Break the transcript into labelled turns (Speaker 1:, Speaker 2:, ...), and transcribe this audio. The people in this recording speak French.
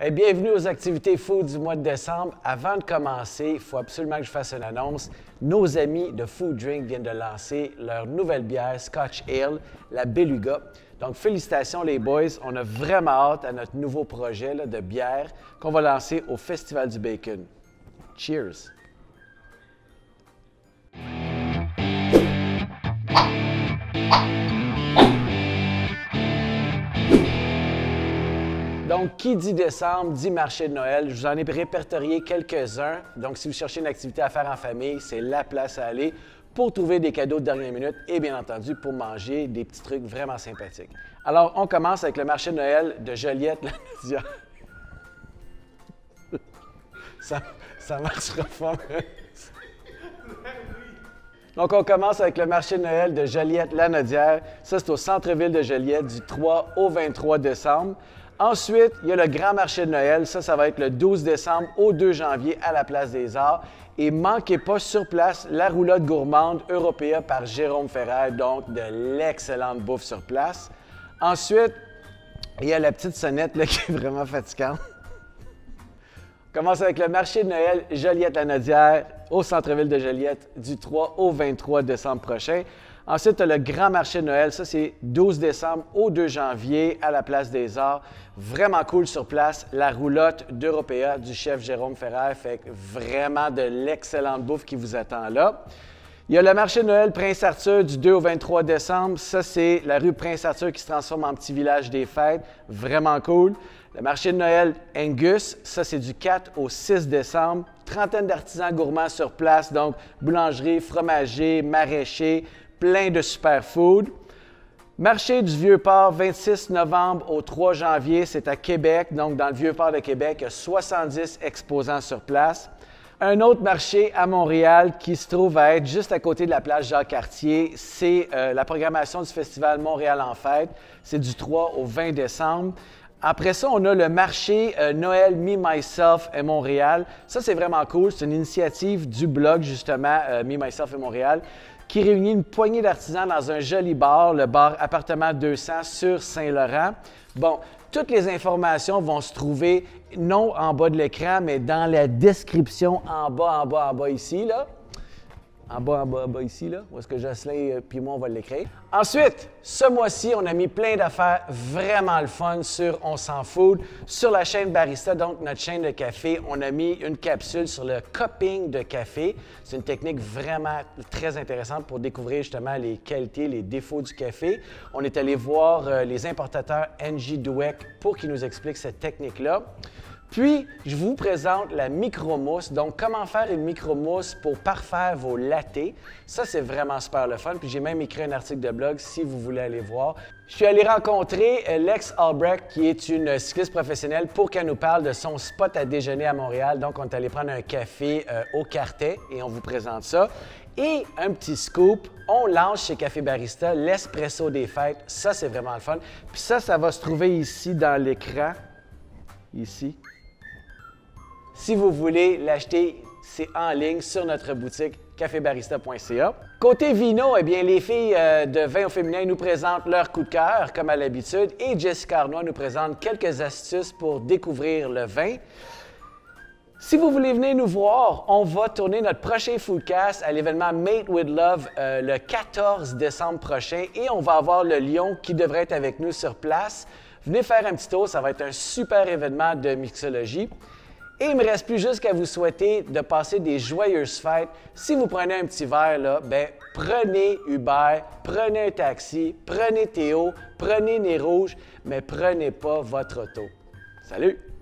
Speaker 1: Hey, bienvenue aux activités food du mois de décembre. Avant de commencer, il faut absolument que je fasse une annonce. Nos amis de Food Drink viennent de lancer leur nouvelle bière Scotch Ale, la Beluga. Donc, félicitations les boys. On a vraiment hâte à notre nouveau projet là, de bière qu'on va lancer au Festival du Bacon. Cheers! Donc, qui dit décembre, dit marché de Noël. Je vous en ai répertorié quelques-uns. Donc, si vous cherchez une activité à faire en famille, c'est la place à aller pour trouver des cadeaux de dernière minute et bien entendu pour manger des petits trucs vraiment sympathiques. Alors, on commence avec le marché de Noël de Joliette-la-Naudière. ça marchera fort. Donc, on commence avec le marché de Noël de Joliette-la-Naudière. Ça, c'est au centre-ville de Joliette du 3 au 23 décembre. Ensuite, il y a le grand marché de Noël. Ça va être le 12 décembre au 2 janvier à la Place des Arts. Et manquez pas sur place la roulotte gourmande Européa par Jérôme Ferrer, donc de l'excellente bouffe sur place. Ensuite, il y a la petite sonnette là, qui est vraiment fatigante. On commence avec le marché de Noël Joliette-la-Naudière au centre-ville de Joliette du 3 au 23 décembre prochain. Ensuite, tu as le grand marché de Noël. Ça, c'est 12 décembre au 2 janvier à la Place des Arts. Vraiment cool sur place. La roulotte d'Européa du chef Jérôme Ferrer fait vraiment de l'excellente bouffe qui vous attend là. Il y a le marché de Noël Prince-Arthur du 2 au 23 décembre. Ça, c'est la rue Prince-Arthur qui se transforme en petit village des fêtes. Vraiment cool. Le marché de Noël Angus, ça, c'est du 4 au 6 décembre. Trentaine d'artisans gourmands sur place, donc boulangerie, fromager, maraîcher, plein de super food. Marché du Vieux-Port, 26 novembre au 3 janvier, c'est à Québec. Donc, dans le Vieux-Port de Québec, il y a 70 exposants sur place. Un autre marché à Montréal qui se trouve à être juste à côté de la place Jacques-Cartier, c'est la programmation du festival Montréal en fête. C'est du 3 au 20 décembre. Après ça, on a le marché Noël Me, Myself et Montréal. Ça, c'est vraiment cool. C'est une initiative du blog, justement, Me, Myself et Montréal, qui réunit une poignée d'artisans dans un joli bar, le bar Appartement 200 sur Saint-Laurent. Bon, toutes les informations vont se trouver, non en bas de l'écran, mais dans la description en bas ici, là. En bas ici, là, où est-ce que Jocelyn puis moi, on va l'écrire. Ensuite, ce mois-ci, on a mis plein d'affaires vraiment le fun sur On s'en fout. Sur la chaîne Barista, donc notre chaîne de café, on a mis une capsule sur le cupping de café. C'est une technique vraiment très intéressante pour découvrir justement les qualités, les défauts du café. On est allé voir les importateurs NJ Douek pour qu'ils nous expliquent cette technique-là. Puis, je vous présente la micro-mousse. Donc, comment faire une micro-mousse pour parfaire vos lattés. Ça, c'est vraiment super le fun. Puis, j'ai même écrit un article de blog si vous voulez aller voir. Je suis allé rencontrer Lex Albrecht, qui est une cycliste professionnelle, pour qu'elle nous parle de son spot à déjeuner à Montréal. Donc, on est allé prendre un café au Cartet et on vous présente ça. Et un petit scoop, on lance chez Café Barista l'espresso des fêtes. Ça, c'est vraiment le fun. Puis ça va se trouver ici dans l'écran. Ici. Si vous voulez l'acheter, c'est en ligne sur notre boutique cafébarista.ca. Côté vino, eh bien, les filles de Vin au féminin nous présentent leur coup de cœur, comme à l'habitude, et Jessica Arnois nous présente quelques astuces pour découvrir le vin. Si vous voulez venir nous voir, on va tourner notre prochain Foodcast à l'événement Made with Love le 14 décembre prochain et on va avoir le lion qui devrait être avec nous sur place. Venez faire un petit tour, ça va être un super événement de mixologie. Et il ne me reste plus juste qu'à vous souhaiter de passer des joyeuses fêtes. Si vous prenez un petit verre, là, ben, prenez Uber, prenez un taxi, prenez Théo, prenez Nez Rouge, mais prenez pas votre auto. Salut!